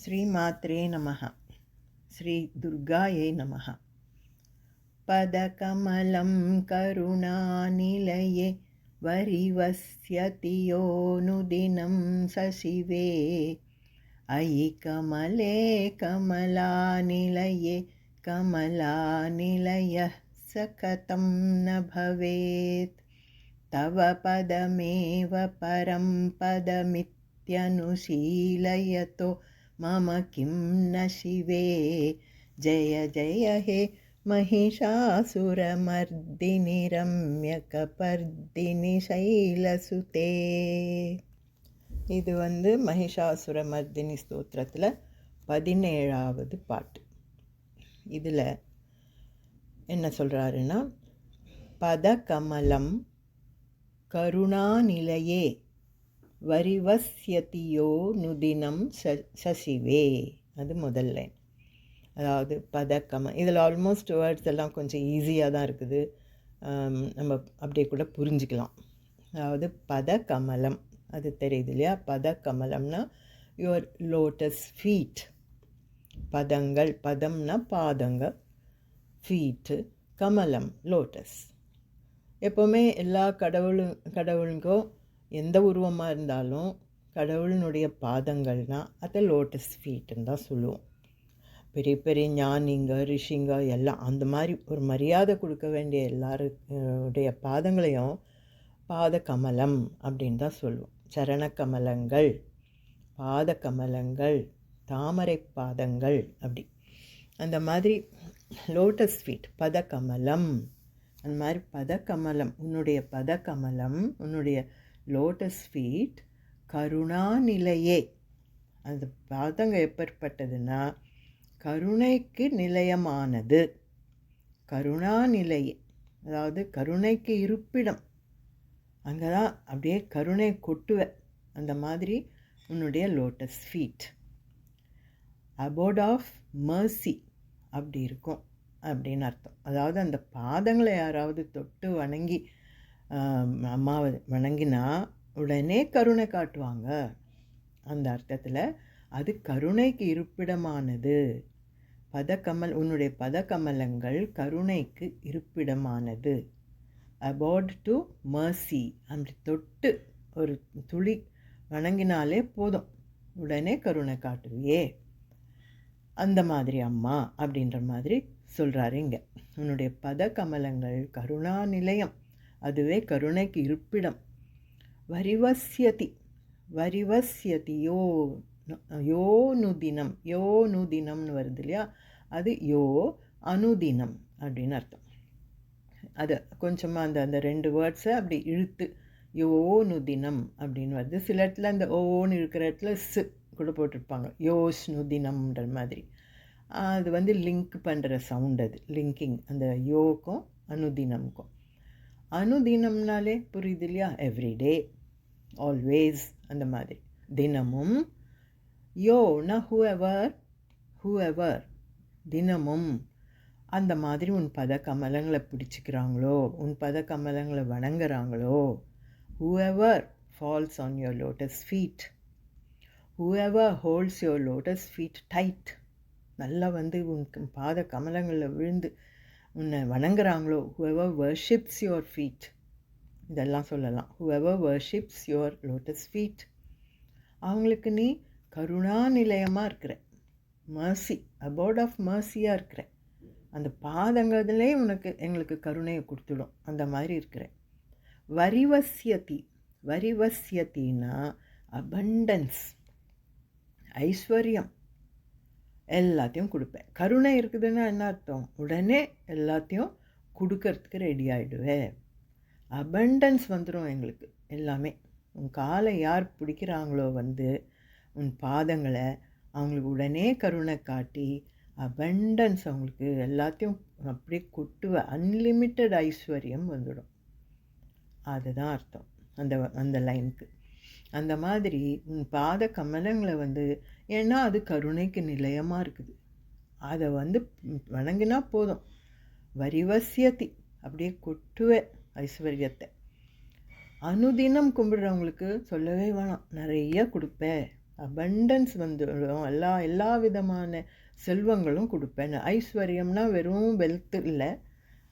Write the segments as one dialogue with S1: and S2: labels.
S1: श्रीमात्रे नमः. श्री दुर्गायै नमः. पदकमलं करुणानिलये वरिवस्यति योऽनुदिनं सशिवे अयि कमले कमलानिलये कमलानिलयः स कथं न भवेत्. तव पदमेव परं पदमित्यनुशीलयतो मम किं न शिवे. जय जय हे महिषासुरमर्दिनि रम्यकपर्दिनि शैलसुते. இது மகிஷாசுரமர்தினி ஸ்தோத்திரத்தில் 17வது பாட்டு. இதில் என்ன சொல்கிறாருன்னா, பதகமலம் கருணாநிலையே வரிவஸ்யதியோ நுதினம் சசிவே. அது முதல் லைன். அதாவது இதில் ஆல்மோஸ்ட் வேர்ட்ஸ் எல்லாம் கொஞ்சம் ஈஸியாக தான் இருக்குது, நம்ம அப்படியே கூட புரிஞ்சுக்கலாம். அதாவது பதகமலம், அது தெரியுது இல்லையா? பதகமலம்னா யுவர் லோட்டஸ் ஃபீட். பதங்கள், பதம்னா பாதங்கள், ஃபீட்டு, கமலம் லோட்டஸ். எப்போவுமே எல்லா கடவுளுக்கும் எந்த உருவமாக இருந்தாலும் கடவுளினுடைய பாதங்கள்னால் அதை லோட்டஸ் ஃபீட்டுன்னு தான் சொல்லுவோம். பெரிய பெரிய ஞானிங்க, ரிஷிங்க எல்லாம் அந்த மாதிரி ஒரு மரியாதை கொடுக்க வேண்டிய எல்லாருடைய பாதங்களையும் பாத கமலம் அப்படின்னு தான் சொல்லுவோம். சரண கமலங்கள், பாத கமலங்கள், தாமரை பாதங்கள், அப்படி அந்த மாதிரி லோட்டஸ் ஃபீட் பதகமலம். அந்த மாதிரி பதகமலம், உன்னுடைய பதகமலம், உன்னுடைய லோட்டஸ் ஃபீட் கருணாநிலையே. அந்த பாதங்க எப்பேற்பட்டதுன்னா கருணைக்கு நிலையமானது. கருணாநிலையே, அதாவது கருணைக்கு இருப்பிடம். அங்கே தான் அப்படியே கருணை கொட்டுவ. அந்த மாதிரி உன்னுடைய lotus feet abode of mercy அப்படி இருக்கும் அப்படின்னு அர்த்தம். அதாவது அந்த பாதங்களை யாராவது தொட்டு வணங்கி அம்மாவை வணங்கினா உடனே கருணை காட்டுவாங்க. அந்த அர்த்தத்தில் அது கருணைக்கு இருப்பிடமானது. உன்னுடைய பதகமலங்கள் கருணைக்கு இருப்பிடமானது. அபோர்ட் டு மர்சி, அப்படி தொட்டு ஒரு துளி வணங்கினாலே போதும், உடனே கருணை காட்டுவியே. அந்த மாதிரி அம்மா அப்படின்ற மாதிரி சொல்கிறாரு இங்கே. உன்னுடைய பதகமலங்கள் கருணா நிலையம், அதுவே கருணைக்கு இருப்பிடம். வரிவஸ்யதி, வரிவஸ்யதி யோ நுதினம், யோ நுதினம்னு வருது இல்லையா? அது யோ அனுதினம் அப்படின்னு அர்த்தம். அது கொஞ்சமாக அந்த ரெண்டு வேர்ட்ஸை அப்படி இழுத்து யோ நுதினம் அப்படின்னு வருது. சில இடத்துல அந்த ஓன்னு இருக்கிற இடத்துல ஸ் கூட போட்டிருப்பாங்க, யோஸ் நுதினம்ன்ற மாதிரி. அது லிங்க் பண்ணுற சவுண்ட், அது லிங்கிங் அந்த யோக்கும் அனுதினம்க்கும். அனுதினம்னாலே புரியுது இல்லையா? எவ்ரிடே, ஆல்வேஸ், அந்த மாதிரி. தினமும், யோனா ஹூஎவர், தினமும் அந்த மாதிரி உன் பதகமலங்களை பிடிச்சிக்கிறாங்களோ, உன் பதகமலங்களை வணங்குறாங்களோ, whoever falls on your lotus feet, whoever holds your lotus feet tight, நல்லா உன் பாத கமலங்களில் விழுந்து உன்னை வணங்குறாங்களோ, whoever worships your feet, இதெல்லாம் சொல்லலாம். whoever worships your lotus feet, அவங்களுக்கு நீ கருணா நிலையமாக இருக்கிற, மர்சி, அபோர்ட் ஆஃப் மர்சியாக இருக்கிற. அந்த பாதங்களே எங்களுக்கு கருணையை கொடுத்துடும், அந்த மாதிரி இருக்கிற. வரிவஸ்யதி, வரிவஸ்யத்தின்னா அபண்டன்ஸ், ஐஸ்வர்யம், எல்லாத்தையும் கொடுப்பேன். கருணை இருக்குதுன்னா என்ன அர்த்தம்? உடனே எல்லாத்தையும் கொடுக்கறதுக்கு ரெடி ஆகிடுவேன். அபண்டன்ஸ் வந்துடும் எங்களுக்கு எல்லாமே. உன் காலை யார் பிடிக்கிறாங்களோ உன் பாதங்களை, அவங்களுக்கு உடனே கருணை காட்டி அபண்டன்ஸ், அவங்களுக்கு எல்லாத்தையும் அப்படியே கொட்டுவ. அன்லிமிட்டெட் ஐஸ்வர்யம் வந்துடும். அதுதான் அர்த்தம் அந்த லைனுக்கு. அந்த மாதிரி உன் பாத கமலங்களை ஏன்னா அது கருணைக்கு நிலையமாக இருக்குது, அதை வணங்கினா போதும். வரிவசியத்தி, அப்படியே கொட்டுவே ஐஸ்வர்யத்தை. அனுதினம் கும்பிடுறவங்களுக்கு சொல்லவே வேணாம், நிறைய கொடுப்பேன். அபண்டன்ஸ் வந்துடும். எல்லா விதமான செல்வங்களும் கொடுப்பேன். ஐஸ்வர்யம்னா வெறும் வெல்த் இல்லை,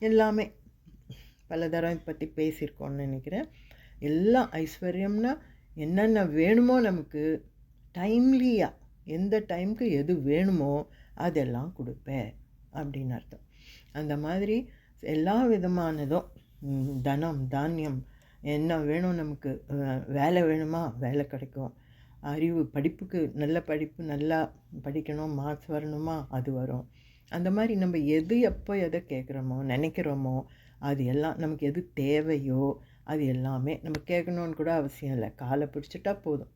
S1: எல்லாமே பல தரம் பற்றி பேசியிருக்கோன்னு நினைக்கிறேன். எல்லாம் ஐஸ்வர்யம்னா என்னென்ன வேணுமோ நமக்கு டைம்லியாக எந்த டைமுக்கு எது வேணுமோ அதெல்லாம் கொடுப்பேன் அப்படின்னு அர்த்தம். அந்த மாதிரி எல்லா விதமானதும் தனம் தானியம் என்ன வேணும் நமக்கு, வேலை வேணுமா வேலை கிடைக்கும், அறிவு படிப்புக்கு நல்ல படிப்பு நல்லா படிக்கணும், மார்க்ஸ் வரணுமா அது வரும். அந்த மாதிரி நம்ம எது எப்போ எதை கேட்குறோமோ நினைக்கிறோமோ அது எல்லாம் நமக்கு எது தேவையோ அது எல்லாமே நம்ம கேட்கணுன்னு கூட அவசியம் இல்லை. காலை பிடிச்சிட்டா போதும்.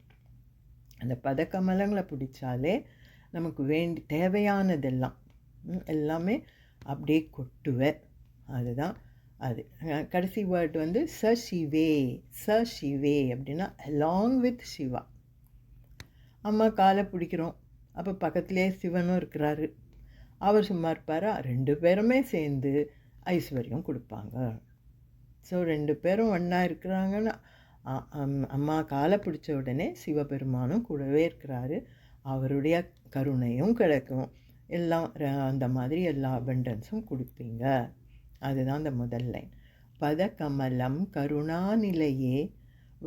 S1: அந்த பதக்கமலங்களை பிடிச்சாலே நமக்கு தேவையானதெல்லாம் எல்லாமே அப்படியே கொட்டுவேன். அதுதான் அது. கடைசி வேர்டு வந்து சிவே. சிவே அப்படின்னா அலாங் வித் சிவா. அம்மா காலை பிடிக்கிறோம், அப்போ பக்கத்துலேயே சிவனும் இருக்கிறாரு. அவர் சும்மா இருப்பாரா? 2 பேருமே சேர்ந்து ஐஸ்வர்யம் கொடுப்பாங்க. ஸோ 2 பேரும் ஒன்றா இருக்கிறாங்கன்னா அம்மா காலை பிடிச்ச உடனே சிவபெருமானும் கூடவே இருக்கிறாரு, அவருடைய கருணையும் கிடைக்கும். எல்லாம் அந்த மாதிரி எல்லா அபண்டன்ஸும் கொடுப்பீங்க. அதுதான் அந்த முதல் லைன். பதகமலம் கருணாநிலையே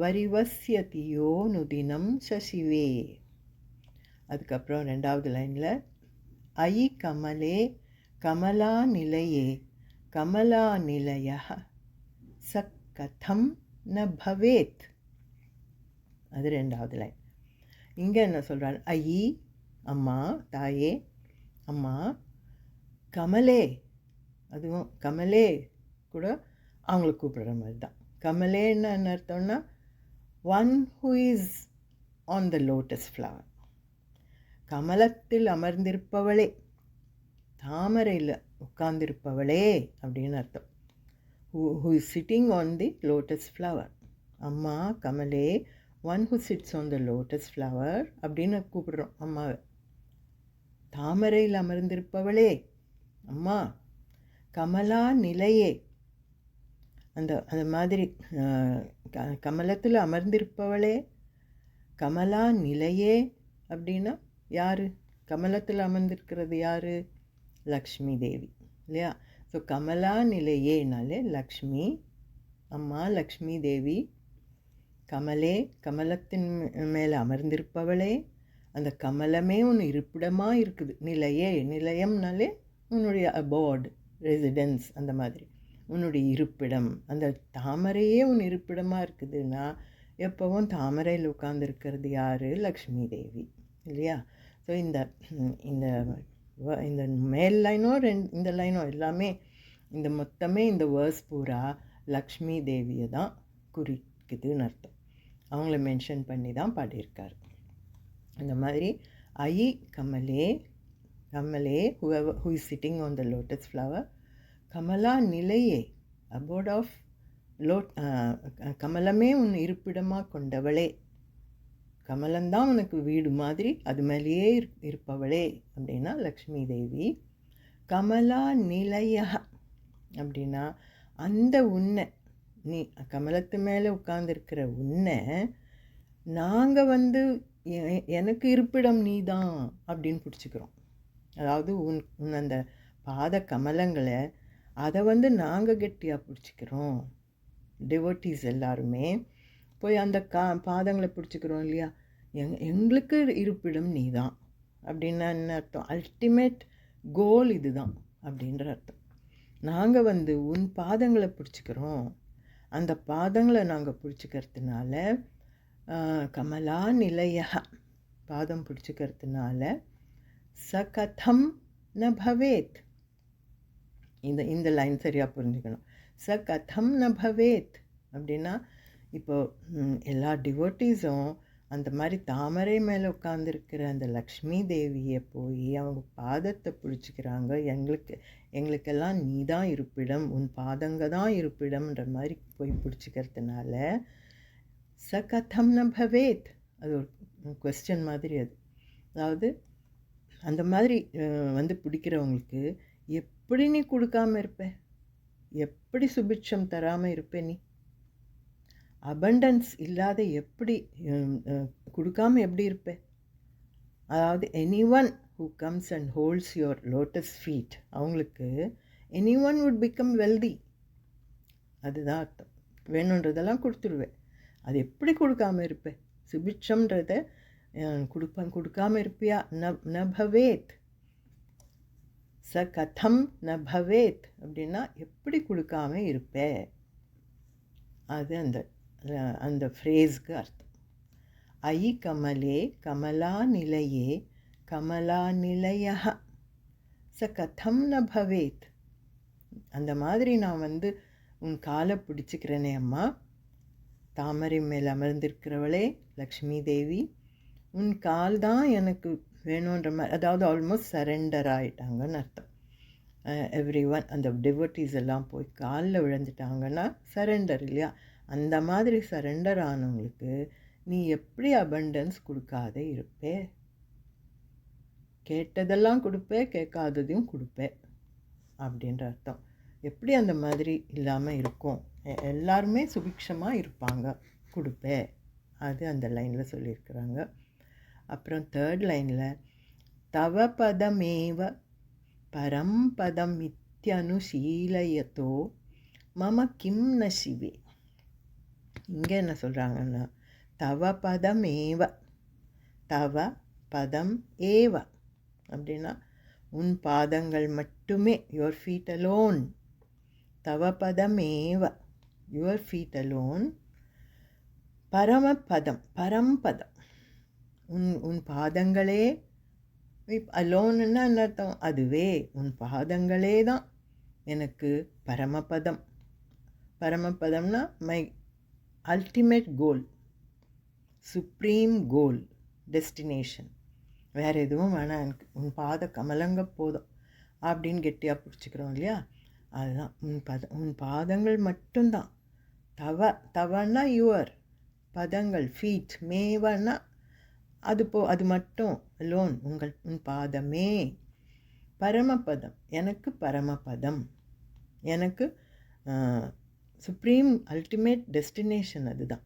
S1: வரிவஸ்யதியோ நுதினம் சசிவே. அதுக்கப்புறம் 2வது லைனில் ஐ கமலே கமலா நிலையே கமலா நிலைய சக்கதம் ந பவேத். அது 2வது லைன். இங்கே என்ன சொல்கிறார்? ஐ அம்மா, தாயே, அம்மா, கமலே, அதுவும் கமலே கூட அவங்கள கூப்பிடுற மாதிரி தான். கமலேன்னு என்ன அர்த்தம்னா one who is on the lotus flower. கமலத்தில் அமர்ந்திருப்பவளே, தாமரையில் உட்கார்ந்திருப்பவளே அப்படின்னு அர்த்தம். who is sitting on the lotus flower. அம்மா கமலே, one who sits on the lotus flower அப்படின்னு கூப்பிடுறோம் அம்மாவை. தாமரையில் அமர்ந்திருப்பவளே அம்மா, கமலா நிலையே, அந்த மாதிரி கமலத்தில் அமர்ந்திருப்பவளே, கமலா நிலையே அப்படின்னா யார்? கமலத்தில் அமர்ந்திருக்கிறது யார்? லக்ஷ்மி தேவி இல்லையா? ஸோ கமலா நிலையேனாலே லக்ஷ்மி, அம்மா லக்ஷ்மி தேவி. கமலே, கமலத்தின் மேலே அமர்ந்திருப்பவளே, அந்த கமலமே உன் இருப்பிடமாக இருக்குது. நிலையே, நிலையம்னாலே உன்னுடைய அபோர்டு, ரெசிடென்ஸ், அந்த மாதிரி உன்னுடைய இருப்பிடம். அந்த தாமரையே உன் இருப்பிடமாக இருக்குதுன்னா எப்போவும் தாமரையில் உட்கார்ந்துருக்கிறது யார்? லக்ஷ்மி தேவி இல்லையா? ஸோ இந்த மேல் லைனோ இந்த லைனோ எல்லாமே, இந்த மொத்தமே இந்த வேர்ஸ் பூரா லக்ஷ்மி தேவியை தான் குறிக்குதுன்னு அர்த்தம். அவங்கள மென்ஷன் பண்ணி தான் பாடியிருக்காரு. அந்த மாதிரி ஐ கமலே, கமலே who is sitting on the lotus flower, Kamala நிலையே, abode of கமலமே உன் இருப்பிடமாக கொண்டவளே, கமலந்தான் உனக்கு வீடு மாதிரி அது மேலேயே இருப்பவளே அப்படின்னா லக்ஷ்மி தேவி. கமலா நிலைய அப்படின்னா அந்த உன்னை, நீ கமலத்து மேலே உட்கார்ந்துருக்கிற உன்னை நாங்கள் எனக்கு இருப்பிடம் நீ தான் அப்படின்னு பிடிச்சிக்கிறோம். அதாவது உன் அந்த பாத கமலங்களை அதை நாங்கள் கெட்டியாக பிடிச்சிக்கிறோம். டிவோட்டீஸ் எல்லாருமே போய் அந்த பாதங்களை பிடிச்சிக்கிறோம் இல்லையா? எங்களுக்கு இருப்பிடம் நீ தான் அப்படின்னா என்ன அர்த்தம்? அல்டிமேட் கோல் இது தான் அப்படின்ற அர்த்தம். நாங்கள் உன் பாதங்களை பிடிச்சிக்கிறோம். அந்த பாதங்களை நாங்கள் பிடிச்சிக்கிறதுனால கமலா நிலைய, பாதம் பிடிச்சிக்கிறதுனால சகதம் ந பவேத். இந்த லைன் சரியாக புரிஞ்சுக்கணும். சகதம் ந பவேத் அப்படின்னா இப்போ எல்லா டிவோட்டீஸும் அந்த மாதிரி தாமரை மேலே உட்காந்துருக்கிற அந்த லக்ஷ்மி தேவியை போய் அவங்க பாதத்தை பிடிச்சிக்கிறாங்க. எங்களுக்கெல்லாம் நீ தான் இருப்பிடம், உன் பாதங்க தான் இருப்பிடம்ன்ற மாதிரி போய் பிடிச்சிக்கிறதுனால சகதம் ந பவேத். அது ஒரு கொஸ்டின் மாதிரி. அதாவது அந்த மாதிரி பிடிக்கிறவங்களுக்கு எப்படி நீ கொடுக்காமல் இருப்ப? எப்படி சுபிட்சம் தராமல் இருப்ப? நீ அபண்டன்ஸ் இல்லாத எப்படி கொடுக்காமல் எப்படி இருப்ப? அதாவது anyone who comes and holds your lotus feet, அவங்களுக்கு anyone would become wealthy. அதுதான் அர்த்தம். வேணுன்றதெல்லாம் கொடுத்துருவேன். அது எப்படி கொடுக்காம இருப்பேன்? சுபிட்சம்ன்றத கொடுக்காம இருப்பியா? ந பவேத். ச கதம் ந பவேத் அப்படின்னா எப்படி கொடுக்காம இருப்பே? அது அந்த ஃப்ரேஸ்க்கு அர்த்தம். ஐ கமலே கமலா நிலையே கமலா நிலைய ச கதம் ந பவேத். அந்த மாதிரி நான் உன் காலை பிடிச்சிக்கிறேனே அம்மா, தாமரை மேல் அமர்ந்திருக்கிறவளே லக்ஷ்மி தேவி, உன் கால் தான் எனக்கு வேணுன்ற மாதிரி, அதாவது ஆல்மோஸ்ட் சரண்டர் ஆகிட்டாங்கன்னு அர்த்தம். எவ்ரி ஒன், அந்த டிவோட்டீஸ் எல்லாம் போய் காலில் விழுந்துட்டாங்கன்னா சரண்டர் இல்லையா? அந்த மாதிரி சரண்டர் ஆனவங்களுக்கு நீ எப்படி அபண்டன்ஸ் கொடுக்காத இருப்பே? கேட்டதெல்லாம் கொடுப்பே, கேட்காததையும் கொடுப்பே அப்படின்ற அர்த்தம். எப்படி அந்த மாதிரி இல்லாமல் இருக்கும்? எல்லாருமே சுபிக்ஷமாக இருப்பாங்க, கொடுப்பே. அது அந்த லைனில் சொல்லியிருக்கிறாங்க. அப்புறம் தேர்ட் லைனில் தவ பதமேவ பரம்பதம் இத்தியனுசீலயத்தோ மம கிம் ந சிவே. இங்கே என்ன சொல்கிறாங்கன்னா, தவ பதமேவ, தவ பதம் ஏவ அப்படின்னா உன் பாதங்கள் மட்டுமே, யுவர் ஃபீட் அலோன். தவ பதமேவ, யுவர் ஃபீட் அலோன். பரமபதம், பரம்பதம், உன் பாதங்களே. அலோன்னா என்ன அர்த்தம்? அதுவே, உன் பாதங்களே தான் எனக்கு பரமபதம். பரமபதம்னா my ultimate goal, supreme goal, destination. வேறு எதுவும் வேணாம் எனக்கு, உன் பாத கமலங்க போதும் அப்படின்னு கெட்டியாக பிடிச்சிக்கிறோம் இல்லையா? அதுதான் உன் பாதங்கள் மட்டும்தான். தவன்னா யுவர் பதங்கள், ஃபீட். மேவன்னா அது மட்டும், லோன், உன் பாதமே. பரமபதம், எனக்கு பரமபதம், எனக்கு சுப்ரீம் அல்டிமேட் டெஸ்டினேஷன் அதுதான்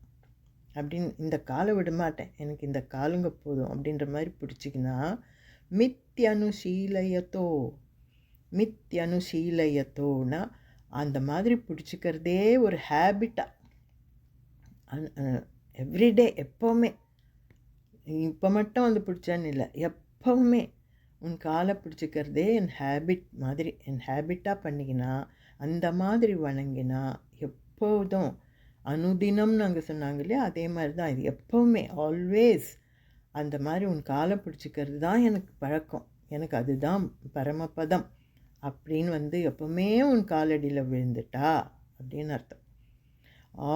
S1: அப்படின்னு. இந்த காலை விட மாட்டேன், எனக்கு இந்த காலுங்க போதும் அப்படின்ற மாதிரி பிடிச்சிக்கினா மித்யனுசீலயத்தோ. மித்யனுசீலயத்தோன்னா அந்த மாதிரி பிடிச்சிக்கிறதே ஒரு ஹேபிட்டாக, எவ்ரிடே, எப்போவுமே. இப்போ மட்டும் பிடிச்சான்னு இல்லை, எப்போவுமே உன் காலை பிடிச்சிக்கிறதே என் ஹேபிட் மாதிரி, என் ஹேபிட்டாக பண்ணிக்கினா, அந்த மாதிரி வணங்கினா எப்போதும், அனுதினம்னு அங்கே சொன்னாங்க இல்லையா? அதே மாதிரி தான் இது. எப்போவுமே, ஆல்வேஸ் அந்த மாதிரி உன் காலை பிடிச்சிக்கிறது தான் எனக்கு பழக்கம், எனக்கு அதுதான் பரமபதம் அப்படின்னு எப்போவுமே உன் காலடியில் விழுந்துட்டா அப்படின்னு அர்த்தம்.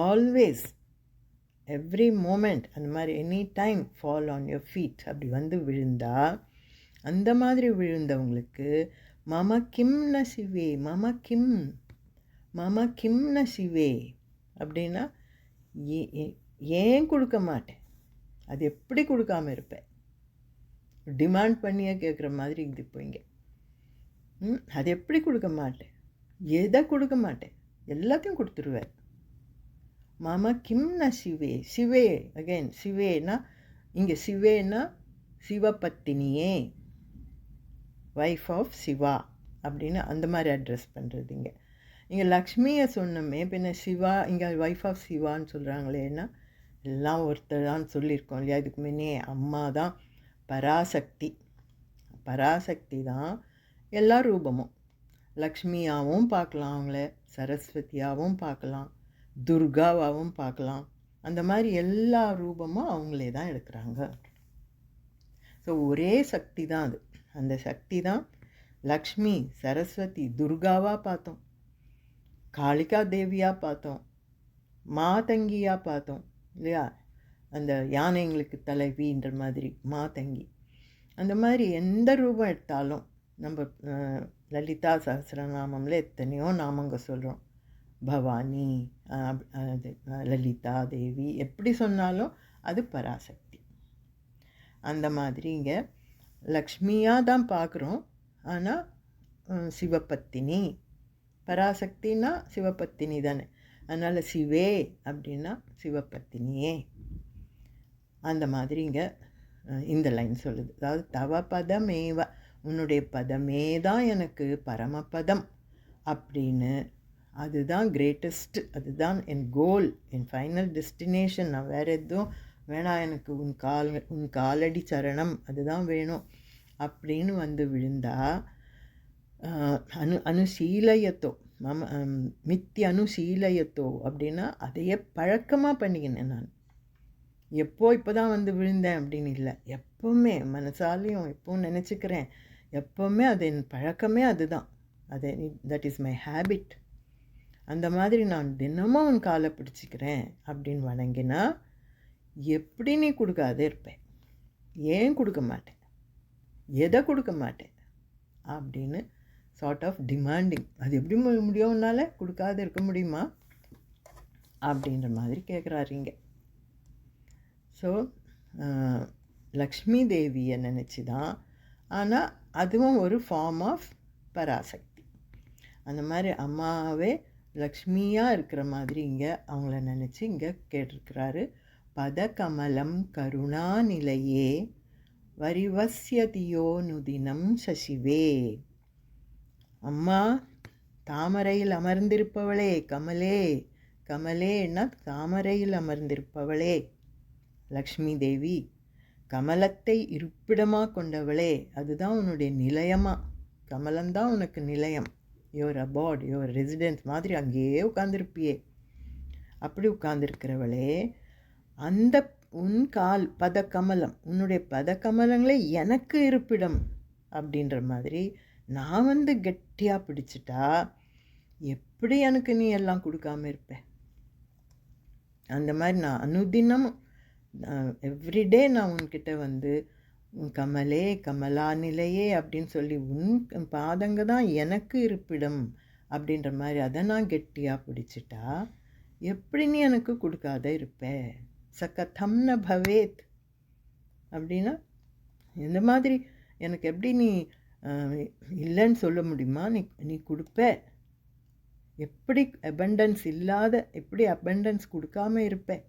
S1: ஆல்வேஸ், எவ்ரி மூமெண்ட், அந்த மாதிரி any time fall on your feet அப்படி விழுந்தா, அந்த மாதிரி விழுந்தவங்களுக்கு மம கிம் ந சிவே, மம கிம் ந சிவே அப்படின்னா ஏன் கொடுக்க மாட்டேன்? அது எப்படி கொடுக்காம இருப்பேன்? டிமாண்ட் பண்ணியே கேட்குற மாதிரி இது போய்ங்க. அது எப்படி கொடுக்க மாட்டேன்? எதை கொடுக்க மாட்டேன்? எல்லாத்தையும் கொடுத்துருவேன். மம கிம் ந சிவே. சிவே, அகெயின் சிவேனா, இங்கே சிவேனா சிவபத்தினியே, வைஃப் ஆஃப் சிவா அப்படின்னு அந்த மாதிரி அட்ரஸ் பண்ணுறது. இங்கே லக்ஷ்மியை சொன்னோமே, பின்ன சிவா இங்கே வைஃப் ஆஃப் சிவான்னு சொல்கிறாங்களேன்னா எல்லாம் ஒருத்தர் தான் சொல்லியிருக்கோம் இல்லையா? இதுக்கு முன்னே அம்மா தான் பராசக்தி. பராசக்தி தான் எல்லா ரூபமும். லக்ஷ்மியாகவும் பார்க்கலாம், அவங்கள சரஸ்வதியாகவும் பார்க்கலாம், துர்காவாகவும் பார்க்கலாம். அந்த மாதிரி எல்லா ரூபமும் அவங்களே தான் எடுக்கிறாங்க. ஸோ ஒரே சக்தி தான் அது. அந்த சக்தி தான் லக்ஷ்மி, சரஸ்வதி, துர்காவாக பார்த்தோம், காளிகா தேவியாக பார்த்தோம், மாதங்கியாக பார்த்தோம் இல்லையா? அந்த யானைங்களுக்கு தலைவின்ற மாதிரி மாதங்கி. அந்த மாதிரி எந்த ரூபம் எடுத்தாலும், நம்ம லலிதா சஹஸ்ரநாமம்ல எத்தனையோ நாமங்க சொல்கிறோம். பவானி, லலிதா தேவி, எப்படி சொன்னாலும் அது பராசக்தி. அந்த மாதிரி இங்கே லக்ஷ்மியாக தான் பார்க்குறோம், ஆனால் சிவபத்தினி. பராசக்தின்னா சிவபத்தினி தானே, அதனால் சிவே அப்படின்னா சிவபத்தினியே. அந்த மாதிரி இங்கே இந்த லைன் சொல்லுது. அதாவது தவ பதமேவ, உன்னுடைய பதமே தான் எனக்கு பரமபதம் அப்படின்னு, அதுதான் கிரேட்டஸ்ட், அதுதான் என் கோல், என் ஃபைனல் டெஸ்டினேஷன். நான் வேறு எதுவும் வேணாம், எனக்கு உன் காலடி சரணம் அதுதான் வேணும் அப்படின்னு வந்து விழுந்தா, அனுசீலயத்தோ மித்தி அனுசீலயத்தோ அப்படின்னா அதையே பழக்கமாக பண்ணிக்கினேன் நான். இப்போ தான் வந்து விழுந்தேன் அப்படின்னு இல்லை, எப்போவுமே மனசாலையும் எப்பவும் நினச்சிக்கிறேன், எப்போவுமே அது என் பழக்கமே அதுதான். That is my habit. அந்த மாதிரி நான் தினமும் உன் காலை பிடிச்சிக்கிறேன் அப்படின்னு வணங்கினா எப்படி நீ கொடுக்காதே இருப்பேன். ஏன் கொடுக்க மாட்டேன், எதை கொடுக்க மாட்டேன் அப்படின்னு சார்ட் ஆஃப் டிமாண்டிங். அது எப்படி முடியும்னால கொடுக்காத இருக்க முடியுமா அப்படின்ற மாதிரி கேட்குறாருங்க. ஸோ லக்ஷ்மி தேவியை நினச்சி தான், ஆனால் அதுவும் ஒரு ஃபார்ம் ஆஃப் பராசக்தி. அந்த மாதிரி அம்மாவே லக்ஷ்மியாக இருக்கிற மாதிரி இங்கே அவங்கள நினச்சி இங்கே கேட்டிருக்கிறாரு. பதகமலம் கருணா நிலையே வரிவஸ்யதியோ நுதினம் சசிவே. அம்மா தாமரையில் அமர்ந்திருப்பவளே, கமலே, கமலேன்னா தாமரையில் அமர்ந்திருப்பவளே லக்ஷ்மி தேவி, கமலத்தை இருப்பிடமாக கொண்டவளே, அதுதான் உன்னுடைய நிலையமாக, கமலம்தான் உனக்கு நிலையம், யுவர் அபார்ட், யுவர் ரெசிடென்ஸ் மாதிரி அங்கேயே உட்காந்துருப்பியே. அப்படி உட்கார்ந்துருக்கிறவளே, அந்த உன் கால் பதக்கமலம், உன்னுடைய பதக்கமலங்களே எனக்கு இருப்பிடம் அப்படின்ற மாதிரி நான் வந்து கெட்டியாக பிடிச்சிட்டா எப்படி எனக்கு நீ எல்லாம் கொடுக்காம இருப்பேன். அந்த மாதிரி நான் அனுதினம் எவ்ரிடே நான் உன்கிட்ட வந்து உன் கமலே, கமலா நிலையே அப்படின்னு சொல்லி உன் பாதங்க தான் எனக்கு இருப்பிடம் அப்படின்ற மாதிரி அதை நான் கெட்டியாக பிடிச்சிட்டா எப்படி நீ எனக்கு கொடுக்காத இருப்ப. சகதம்ன பவேத் அப்படின்னா இந்த மாதிரி எனக்கு எப்படி நீ இல்லைன்னு சொல்ல முடியுமா? நீ கொடுப்ப. எப்படி அபண்டன்ஸ் இல்லாத, எப்படி அபண்டன்ஸ் கொடுக்காம இருப்பேன்.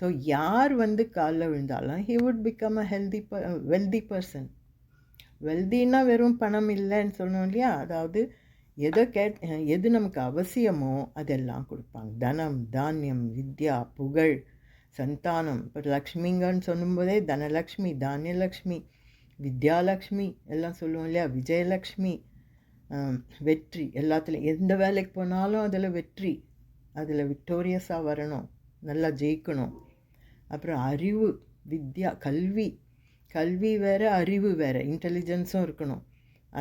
S1: ஸோ யார் வந்து காலில் விழுந்தாலும் he would become a wealthy person. வெல்தின்னா வெறும் பணம் இல்லைன்னு சொல்லணும் இல்லையா, அதாவது எது நமக்கு அவசியமோ அதெல்லாம் கொடுப்பாங்க. தனம், தானியம், வித்யா, புகழ், சந்தானம். இப்போ லக்ஷ்மிங்கன்னு சொல்லும்போதே தனலக்ஷ்மி, தானியலக்ஷ்மி, வித்யாலக்ஷ்மி எல்லாம் சொல்லுவோம் இல்லையா, விஜயலக்ஷ்மி, வெற்றி. எல்லாத்துலேயும் எந்த வேலைக்கு போனாலும் அதில் வெற்றி, அதில் விக்டோரியஸாக வரணும், நல்லா ஜெயிக்கணும். அப்புறம் அறிவு, வித்யா, கல்வி வேறு, அறிவு வேறு, இன்டெலிஜென்ஸும் இருக்கணும்.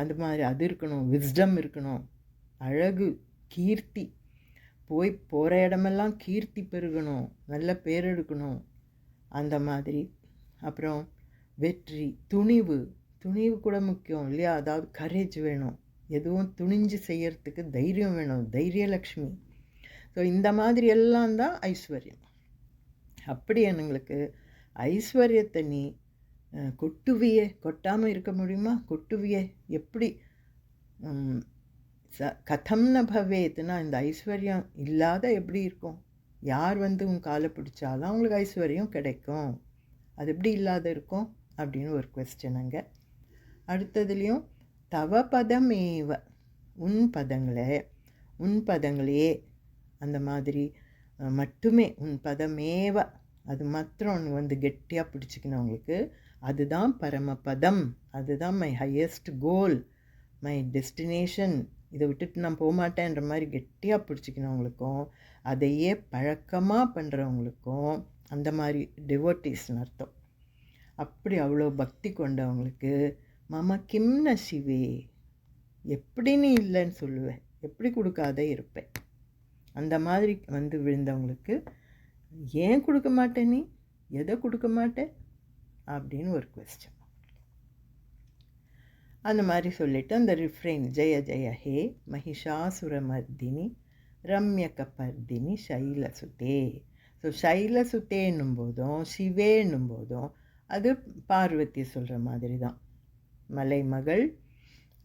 S1: அது மாதிரி அது இருக்கணும், விஸ்டம் இருக்கணும், அழகு, கீர்த்தி, போகிற இடமெல்லாம் கீர்த்தி பெருகணும், நல்ல பேர் எடுக்கணும், அந்த மாதிரி. அப்புறம் வெற்றி, துணிவு கூட முக்கியம் இல்லையா, அதாவது கரேஜ் வேணும், எதுவும் துணிஞ்சு செய்யறதுக்கு தைரியம் வேணும், தைரியலக்ஷ்மி. ஸோ இந்த மாதிரி எல்லாம் தான் ஐஸ்வர்யம். அப்படி எங்களுக்கு ஐஸ்வர்யத்தை நீ கொட்டாமல் இருக்க முடியுமா? கொட்டுவியே எப்படி? கதம்ன பவேத்னா இந்த ஐஸ்வர்யம் இல்லாத எப்படி இருக்கும்? யார் வந்து உன் காலை பிடிச்சாலும் அவங்களுக்கு ஐஸ்வர்யம் கிடைக்கும், அது எப்படி இல்லாத இருக்கும் அப்படின்னு ஒரு கொஸ்டின் அங்கே. அடுத்ததுலேயும் தவ பதமேவ, உன் பதங்களே அந்த மாதிரி மட்டுமே, உன் பதமேவ அது மாத்திரம் வந்து கெட்டியாக பிடிச்சிக்கணும். அதுதான் பரமபதம், அதுதான் my highest goal, my destination. இதை விட்டுட்டு நான் போகமாட்டேன்ற மாதிரி கெட்டியாக பிடிச்சிக்கணவங்களுக்கும், அதையே பழக்கமாக பண்ணுறவங்களுக்கும், அந்த மாதிரி டிவோட்டீஸ்னு அர்த்தம். அப்படி அவ்வளோ பக்தி கொண்டவங்களுக்கு மம கிம்ன சிவே, எப்படி நீ இல்லைன்னு சொல்லுவேன், எப்படி கொடுக்காத இருப்பேன். அந்த மாதிரி வந்து விழுந்தவங்களுக்கு ஏன் கொடுக்க மாட்டேன், நீ எதை கொடுக்க மாட்டேன் அப்படின்னு ஒரு கொஸ்டின். அந்த மாதிரி சொல்லிவிட்டு அந்த ரிஃப்ரெயின், ஜெய ஜெய ஹே மகிஷாசுரமர்தினி ரம்யகபர்தினி சைலசுதே. ஸோ சைலசுத்தேன்னும் போதும் சிவேன்னும் போதும் அது பார்வதி சொல்கிற மாதிரி தான், மலைமகள்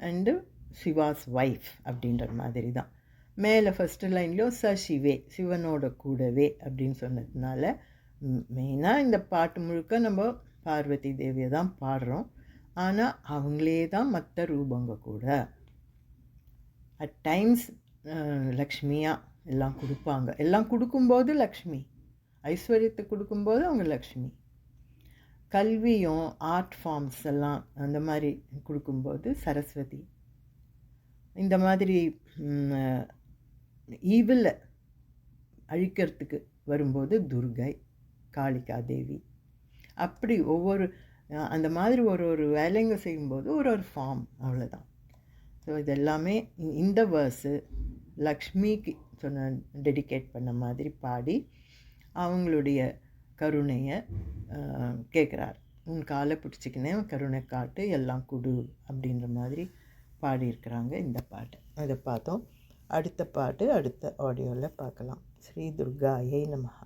S1: அண்டு சிவாஸ் ஒய்ஃப் அப்படின்ற மாதிரி தான். மேலே ஃபஸ்ட்டு லைன்லேயும் சிவே, சிவனோட கூடவே அப்படின்னு சொன்னதுனால மெயினாக இந்த பாட்டு முழுக்க நம்ம பார்வதி தேவியை தான் பாடுறோம். ஆனால் அவங்களே தான் மற்ற ரூபங்க கூட. அட் டைம்ஸ் லக்ஷ்மியாக எல்லாம் கொடுப்பாங்க. எல்லாம் கொடுக்கும்போது லக்ஷ்மி, ஐஸ்வர்யத்தை கொடுக்கும்போது அவங்க லக்ஷ்மி. கல்வியும் ஆர்ட் ஃபார்ம்ஸ் எல்லாம் அந்த மாதிரி கொடுக்கும்போது சரஸ்வதி. இந்த மாதிரி ஈவில் அழிக்கிறதுக்கு வரும்போது துர்கை, காளிகா தேவி. அப்படி ஒவ்வொரு அந்த மாதிரி ஒரு ஒரு வேலைங்க செய்யும்போது ஒரு ஒரு ஃபார்ம், அவ்வளோதான். ஸோ இதெல்லாமே இந்த வேர்ஸு லக்ஷ்மிக்கு சொன்ன டெடிகேட் பண்ண மாதிரி பாடி அவங்களுடைய கருணையை கேட்குறார். உன் காலை பிடிச்சிக்கினேன், கருணை காட்டு, எல்லாம் கொடு அப்படின்ற மாதிரி பாடியிருக்கிறாங்க இந்த பாட்டு. அதை பார்த்தோம். அடுத்த பாட்டு அடுத்த ஆடியோவில் பார்க்கலாம். ஸ்ரீ துர்காயை நமஹ.